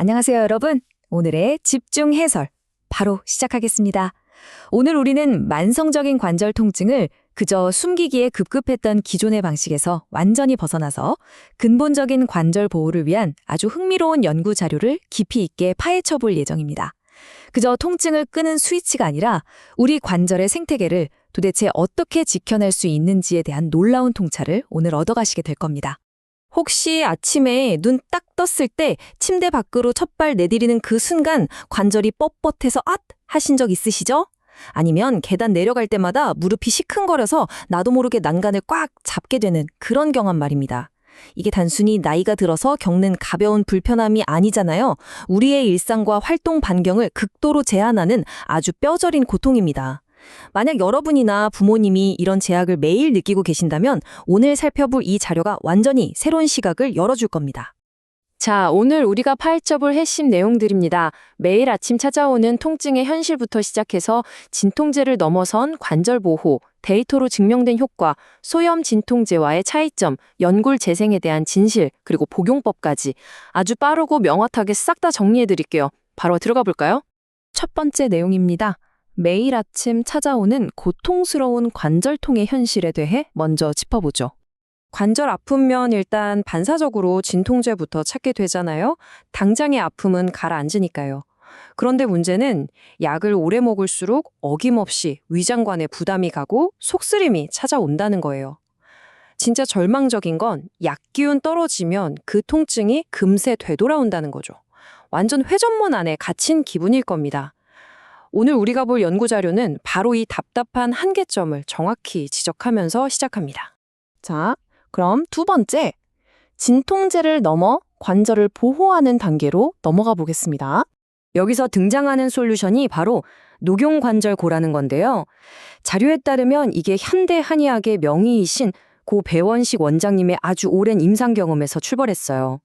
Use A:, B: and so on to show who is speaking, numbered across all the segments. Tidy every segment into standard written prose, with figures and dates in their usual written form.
A: 안녕하세요, 여러분. 오늘의 집중 해설 바로 시작하겠습니다. 오늘 우리는 만성적인 관절 통증을 그저 숨기기에 급급했던 기존의 방식에서 완전히 벗어나서 근본적인 관절 보호를 위한 아주 흥미로운 연구 자료를 깊이 있게 파헤쳐 볼 예정입니다. 그저 통증을 끄는 스위치가 아니라 우리 관절의 생태계를 도대체 어떻게 지켜낼 수 있는지에 대한 놀라운 통찰을 오늘 얻어가시게 될 겁니다. 혹시 아침에 눈 딱 떴을 때 침대 밖으로 첫발 내디디는 그 순간 관절이 뻣뻣해서 앗! 하신 적 있으시죠? 아니면 계단 내려갈 때마다 무릎이 시큰거려서 나도 모르게 난간을 꽉 잡게 되는 그런 경험 말입니다. 이게 단순히 나이가 들어서 겪는 가벼운 불편함이 아니잖아요. 우리의 일상과 활동 반경을 극도로 제한하는 아주 뼈저린 고통입니다. 만약 여러분이나 부모님이 이런 제약을 매일 느끼고 계신다면 오늘 살펴볼 이 자료가 완전히 새로운 시각을 열어줄 겁니다.
B: 자, 오늘 우리가 파헤쳐볼 핵심 내용들입니다. 매일 아침 찾아오는 통증의 현실부터 시작해서 진통제를 넘어선 관절 보호, 데이터로 증명된 효과, 소염 진통제와의 차이점, 연골 재생에 대한 진실, 그리고 복용법까지 아주 빠르고 명확하게 싹 다 정리해드릴게요. 바로 들어가 볼까요?
A: 첫 번째 내용입니다. 매일 아침 찾아오는 고통스러운 관절통의 현실에 대해 먼저 짚어보죠. 관절 아프면 일단 반사적으로 진통제부터 찾게 되잖아요. 당장의 아픔은 가라앉으니까요. 그런데 문제는 약을 오래 먹을수록 어김없이 위장관에 부담이 가고 속쓰림이 찾아온다는 거예요. 진짜 절망적인 건 약 기운 떨어지면 그 통증이 금세 되돌아온다는 거죠. 완전 회전문 안에 갇힌 기분일 겁니다. 오늘 우리가 볼 연구 자료는 바로 이 답답한 한계점을 정확히 지적하면서 시작합니다. 자, 그럼 두 번째, 진통제를 넘어 관절을 보호하는 단계로 넘어가 보겠습니다. 여기서 등장하는 솔루션이 바로 녹용관절고라는 건데요. 자료에 따르면 이게 현대 한의학의 명의이신 고 배원식 원장님의 아주 오랜 임상 경험에서 출발했어요.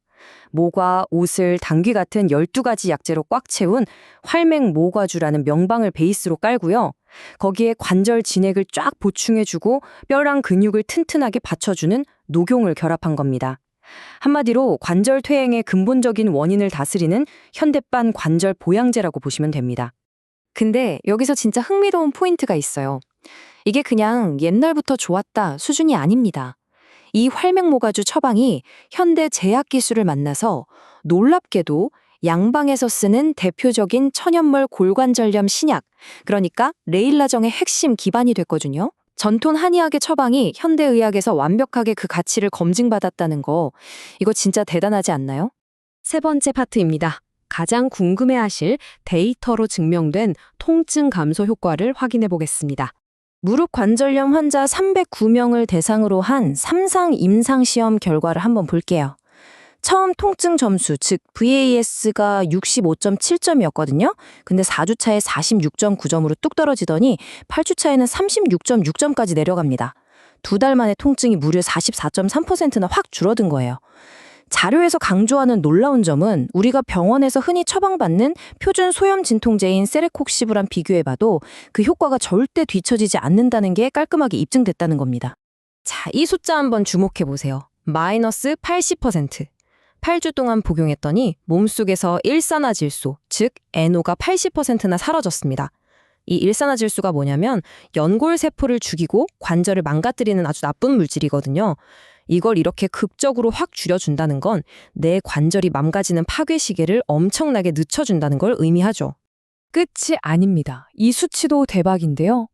A: 모과, 오슬, 당귀 같은 12가지 약재로 꽉 채운 활맹 모과주라는 명방을 베이스로 깔고요. 거기에 관절 진액을 쫙 보충해주고 뼈랑 근육을 튼튼하게 받쳐주는 녹용을 결합한 겁니다. 한마디로 관절 퇴행의 근본적인 원인을 다스리는 현대판 관절 보양제라고 보시면 됩니다. 근데 여기서 진짜 흥미로운 포인트가 있어요. 이게 그냥 옛날부터 좋았다 수준이 아닙니다. 이 활맹모가주 처방이 현대 제약 기술을 만나서 놀랍게도 양방에서 쓰는 대표적인 천연물 골관절염 신약, 그러니까 레일라정의 핵심 기반이 됐거든요. 전통 한의학의 처방이 현대의학에서 완벽하게 그 가치를 검증받았다는 거, 이거 진짜 대단하지 않나요? 세 번째 파트입니다. 가장 궁금해하실 데이터로 증명된 통증 감소 효과를 확인해 보겠습니다. 무릎 관절염 환자 309명을 대상으로 한 3상 임상시험 결과를 한번 볼게요. 처음 통증 점수, 즉 VAS가 65.7점이었거든요. 근데 4주차에 46.9점으로 뚝 떨어지더니 8주차에는 36.6점까지 내려갑니다. 2달 만에 통증이 무려 44.3%나 확 줄어든 거예요. 자료에서 강조하는 놀라운 점은 우리가 병원에서 흔히 처방받는 표준 소염 진통제인 세레콕시브랑 비교해봐도 그 효과가 절대 뒤처지지 않는다는 게 깔끔하게 입증됐다는 겁니다. 자, 이 숫자 한번 주목해보세요. 마이너스 80%. 8주 동안 복용했더니 몸속에서 일산화질소, 즉 NO가 80%나 사라졌습니다. 이 일산화질소가 뭐냐면 연골세포를 죽이고 관절을 망가뜨리는 아주 나쁜 물질이거든요. 이걸 이렇게 극적으로 확 줄여준다는 건 내 관절이 망가지는 파괴 시계를 엄청나게 늦춰준다는 걸 의미하죠. 끝이 아닙니다. 이 수치도 대박인데요.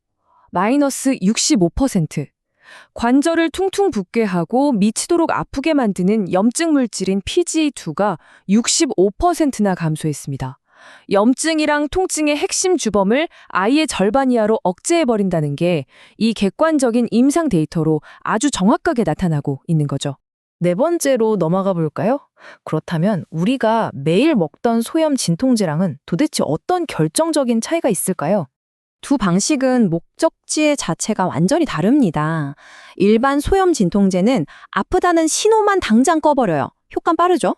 A: 마이너스 65%. 관절을 퉁퉁 붓게 하고 미치도록 아프게 만드는 염증 물질인 PGA2가 65%나 감소했습니다. 염증이랑 통증의 핵심 주범을 아예 절반 이하로 억제해버린다는 게 이 객관적인 임상 데이터로 아주 정확하게 나타나고 있는 거죠. 네 번째로 넘어가 볼까요? 그렇다면 우리가 매일 먹던 소염 진통제랑은 도대체 어떤 결정적인 차이가 있을까요? 두 방식은 목적지 자체가 완전히 다릅니다. 일반 소염 진통제는 아프다는 신호만 당장 꺼버려요. 효과는 빠르죠?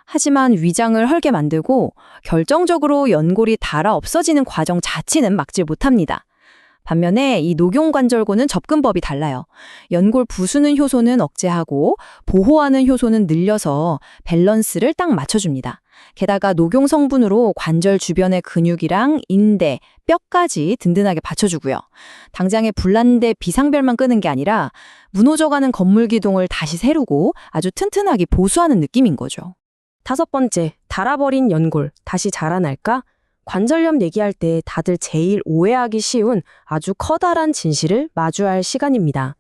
A: 하지만 위장을 헐게 만들고 결정적으로 연골이 닳아 없어지는 과정 자체는 막지 못합니다. 반면에 이 녹용관절고는 접근법이 달라요. 연골 부수는 효소는 억제하고 보호하는 효소는 늘려서 밸런스를 딱 맞춰줍니다. 게다가 녹용 성분으로 관절 주변의 근육이랑 인대, 뼈까지 든든하게 받쳐주고요. 당장에 불난데 비상벨만 끄는 게 아니라 무너져가는 건물 기둥을 다시 세우고 아주 튼튼하게 보수하는 느낌인 거죠.
B: 5번째, 닳아버린 연골, 다시 자라날까? 관절염 얘기할 때 다들 제일 오해하기 쉬운 아주 커다란 진실을 마주할 시간입니다.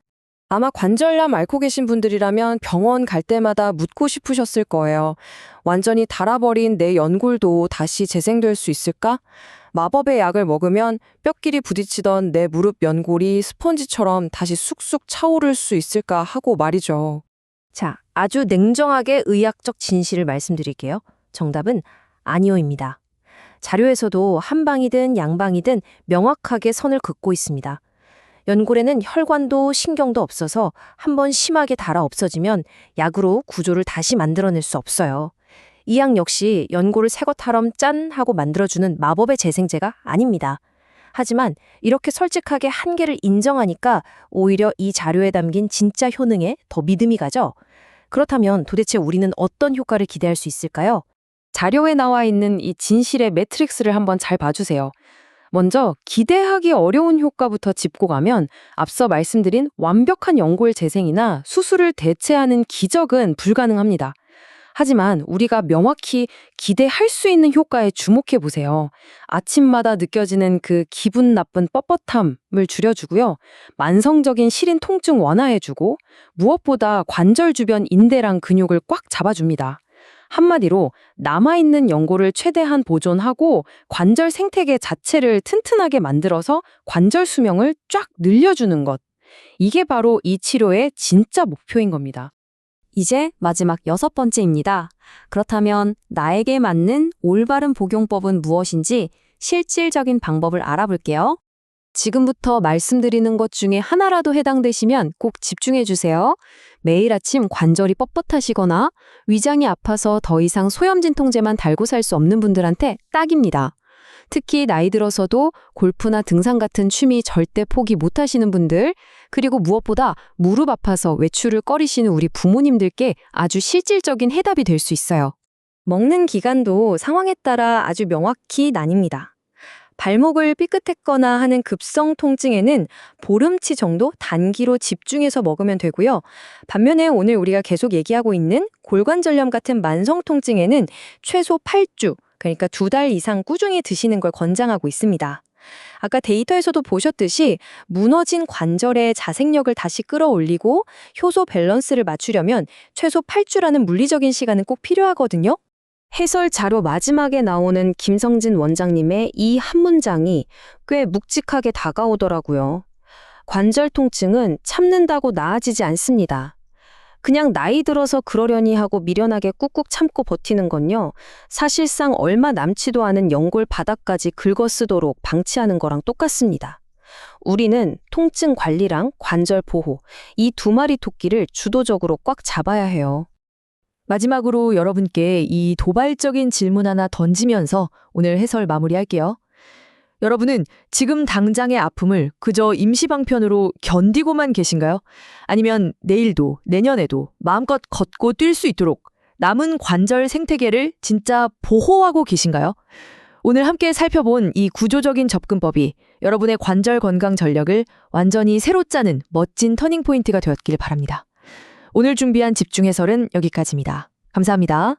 B: 아마 관절염 앓고 계신 분들이라면 병원 갈 때마다 묻고 싶으셨을 거예요. 완전히 닳아버린 내 연골도 다시 재생될 수 있을까? 마법의 약을 먹으면 뼈끼리 부딪히던 내 무릎 연골이 스펀지처럼 다시 쑥쑥 차오를 수 있을까 하고 말이죠. 자, 아주 냉정하게 의학적 진실을 말씀드릴게요. 정답은 아니오입니다. 자료에서도 한방이든 양방이든 명확하게 선을 긋고 있습니다. 연골에는 혈관도 신경도 없어서 한번 심하게 닳아 없어지면 약으로 구조를 다시 만들어낼 수 없어요. 이 약 역시 연골을 새 것처럼 짠 하고 만들어주는 마법의 재생제가 아닙니다. 하지만 이렇게 솔직하게 한계를 인정하니까 오히려 이 자료에 담긴 진짜 효능에 더 믿음이 가죠. 그렇다면 도대체 우리는 어떤 효과를 기대할 수 있을까요? 자료에 나와 있는 이 진실의 매트릭스를 한번 잘 봐주세요. 먼저 기대하기 어려운 효과부터 짚고 가면 앞서 말씀드린 완벽한 연골 재생이나 수술을 대체하는 기적은 불가능합니다. 하지만 우리가 명확히 기대할 수 있는 효과에 주목해 보세요. 아침마다 느껴지는 그 기분 나쁜 뻣뻣함을 줄여주고요. 만성적인 시린 통증 완화해주고 무엇보다 관절 주변 인대랑 근육을 꽉 잡아줍니다. 한마디로 남아있는 연골을 최대한 보존하고 관절 생태계 자체를 튼튼하게 만들어서 관절 수명을 쫙 늘려주는 것. 이게 바로 이 치료의 진짜 목표인 겁니다.
A: 이제 마지막 6번째입니다. 그렇다면 나에게 맞는 올바른 복용법은 무엇인지 실질적인 방법을 알아볼게요. 지금부터 말씀드리는 것 중에 하나라도 해당되시면 꼭 집중해 주세요. 매일 아침 관절이 뻣뻣하시거나 위장이 아파서 더 이상 소염 진통제만 달고 살 수 없는 분들한테 딱입니다. 특히 나이 들어서도 골프나 등산 같은 취미 절대 포기 못 하시는 분들, 그리고 무엇보다 무릎 아파서 외출을 꺼리시는 우리 부모님들께 아주 실질적인 해답이 될 수 있어요. 먹는 기간도 상황에 따라 아주 명확히 나뉩니다. 발목을 삐끗했거나 하는 급성 통증에는 보름치 정도 단기로 집중해서 먹으면 되고요. 반면에 오늘 우리가 계속 얘기하고 있는 골관절염 같은 만성 통증에는 최소 8주, 그러니까 2달 이상 꾸준히 드시는 걸 권장하고 있습니다. 아까 데이터에서도 보셨듯이 무너진 관절의 자생력을 다시 끌어올리고 효소 밸런스를 맞추려면 최소 8주라는 물리적인 시간은 꼭 필요하거든요. 해설 자료 마지막에 나오는 김성진 원장님의 이 한 문장이 꽤 묵직하게 다가오더라고요. 관절 통증은 참는다고 나아지지 않습니다. 그냥 나이 들어서 그러려니 하고 미련하게 꾹꾹 참고 버티는 건요, 사실상 얼마 남지도 않은 연골 바닥까지 긁어쓰도록 방치하는 거랑 똑같습니다. 우리는 통증 관리랑 관절 보호, 이 2마리 토끼를 주도적으로 꽉 잡아야 해요. 마지막으로 여러분께 이 도발적인 질문 하나 던지면서 오늘 해설 마무리할게요. 여러분은 지금 당장의 아픔을 그저 임시방편으로 견디고만 계신가요? 아니면 내일도 내년에도 마음껏 걷고 뛸 수 있도록 남은 관절 생태계를 진짜 보호하고 계신가요? 오늘 함께 살펴본 이 구조적인 접근법이 여러분의 관절 건강 전략을 완전히 새로 짜는 멋진 터닝포인트가 되었길 바랍니다. 오늘 준비한 집중 해설은 여기까지입니다. 감사합니다.